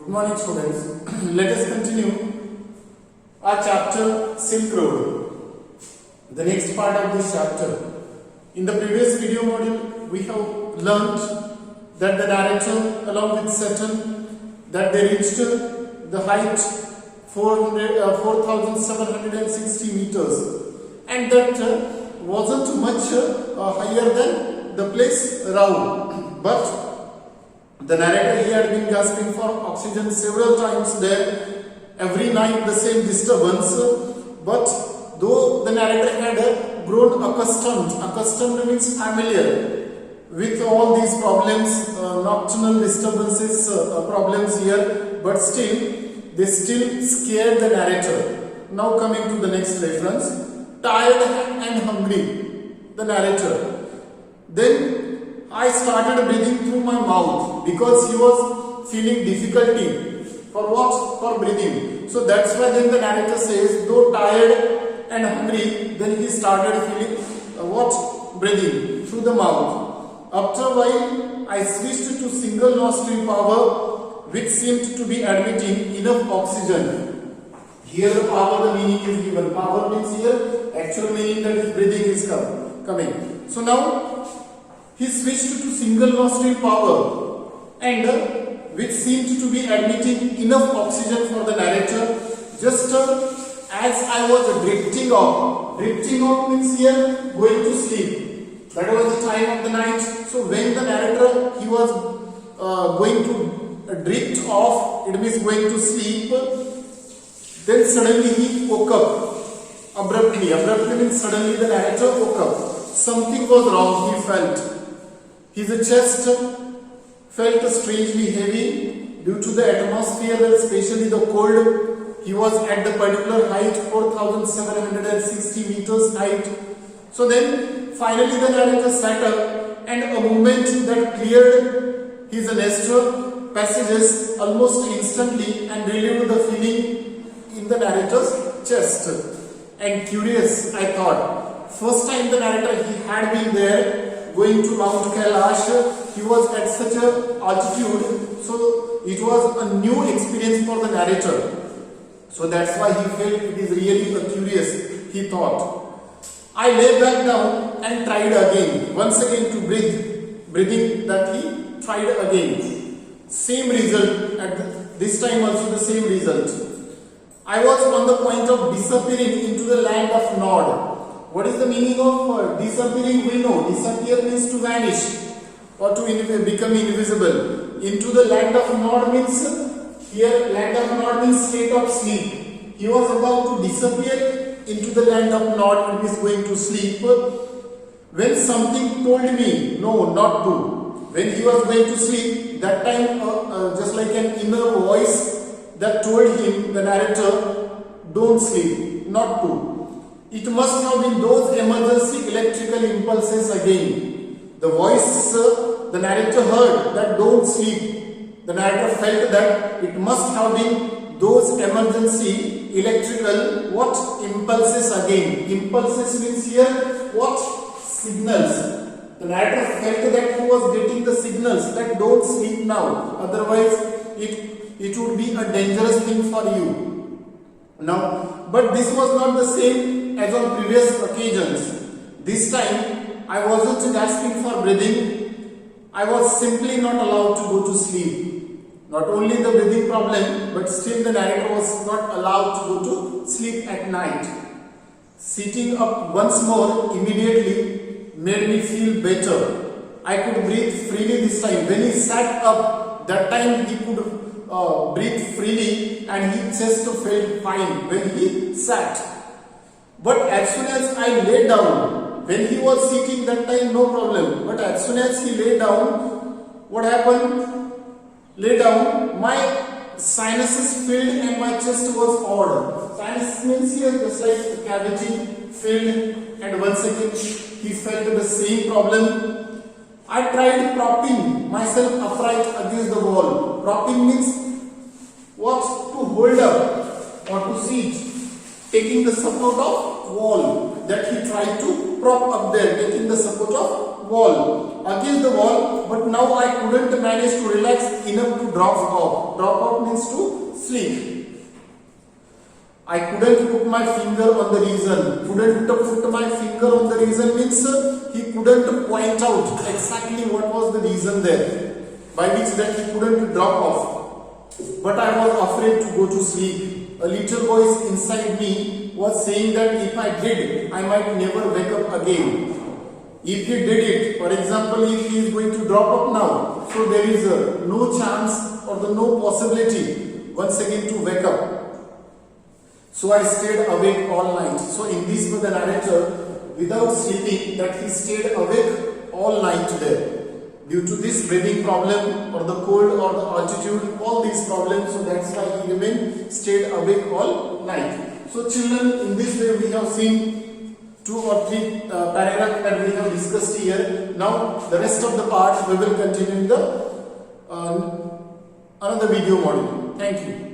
Good morning students. Let us continue our chapter Silk Road. The next part of this chapter. In the previous video module we have learnt that the narrator along with Saturn that they reached the height 4760 meters and that wasn't much higher than the place Rao, but the narrator he had been gasping for oxygen several times there, every night the same disturbance, but though the narrator had grown accustomed means familiar with all these problems, nocturnal disturbances, problems here, but still they still scared the narrator. Now coming to the next reference, tired and hungry, the narrator. Then I started breathing through my mouth because he was feeling difficulty for what? For breathing. So that's why then the narrator says, though tired and hungry, then he started feeling what? Breathing through the mouth. After a while, I switched to single nostril power, which seemed to be admitting enough oxygen. Here the power, the meaning is given. Power means here, actual meaning that is breathing is coming. So now, he switched to single nostril power and which seemed to be admitting enough oxygen for the narrator. Just as I was drifting off means here going to sleep. That was the time of the night. So when the narrator he was going to drift off, it means going to sleep, then suddenly he woke up abruptly. Abruptly means suddenly the narrator woke up. Something was wrong, he felt. His chest felt strangely heavy due to the atmosphere, especially the cold. He was at the particular height, 4760 meters height. So then finally the narrator sat up and a movement that cleared his nostril passages almost instantly and relieved the feeling in the narrator's chest. And curious, I thought, first time the narrator he had been there going to Mount Kailash, he was at such a altitude, so it was a new experience for the narrator. So that's why he felt it is really curious, he thought. I lay back down and tried again, once again to breathing that he tried again. Same result, at this time also the same result. I was on the point of disappearing into the land of Nod. What is the meaning of disappearing? We know. Disappear means to vanish or to become invisible. Into the land of Nod means, here land of Nod means state of sleep. He was about to disappear into the land of Nod and is going to sleep. When something told me, no, not to. When he was going to sleep, that time just like an inner voice that told him, the narrator, don't sleep, not to. It must have been those emergency electrical impulses again. The voice the narrator heard that don't sleep. The narrator felt that it must have been those emergency electrical what? Impulses again. Impulses means here what? Signals. The narrator felt that he was getting the signals that don't sleep now. Otherwise it would be a dangerous thing for you. Now, but this was not the same as on previous occasions. This time, I wasn't gasping for breathing. I was simply not allowed to go to sleep. Not only the breathing problem, but still the narrator was not allowed to go to sleep at night. Sitting up once more immediately made me feel better. I could breathe freely this time. When he sat up, that time he could breathe freely and his chest felt fine when he sat. But as soon as I lay down, when he was sitting that time no problem, but as soon as he lay down, what happened? Lay down, my sinuses filled and my chest was odd. Sinus means here just like the cavity filled and once again he felt the same problem. I tried propping myself upright against the wall. Propping means what? To hold up or to sit. Taking the support of wall that he tried to prop up there, taking the support of wall, against the wall, but now I couldn't manage to relax enough to drop off. Drop off means to sleep. I couldn't put my finger on the reason. Couldn't put my finger on the reason means he couldn't point out exactly what was the reason there, by which that he couldn't drop off. But I was afraid to go to sleep. A little voice inside me was saying that if I did, I might never wake up again. If he did it, for example, if he is going to drop up now, so there is no chance or no possibility once again to wake up. So I stayed awake all night. So in this way the narrator, without sleeping, that he stayed awake all night there. Due to this breathing problem or the cold or the altitude, all these problems, so that's why he stayed awake all night. So children, in this way we have seen 2 or 3 paragraphs that we have discussed here. Now the rest of the part we will continue in the another video module. Thank you.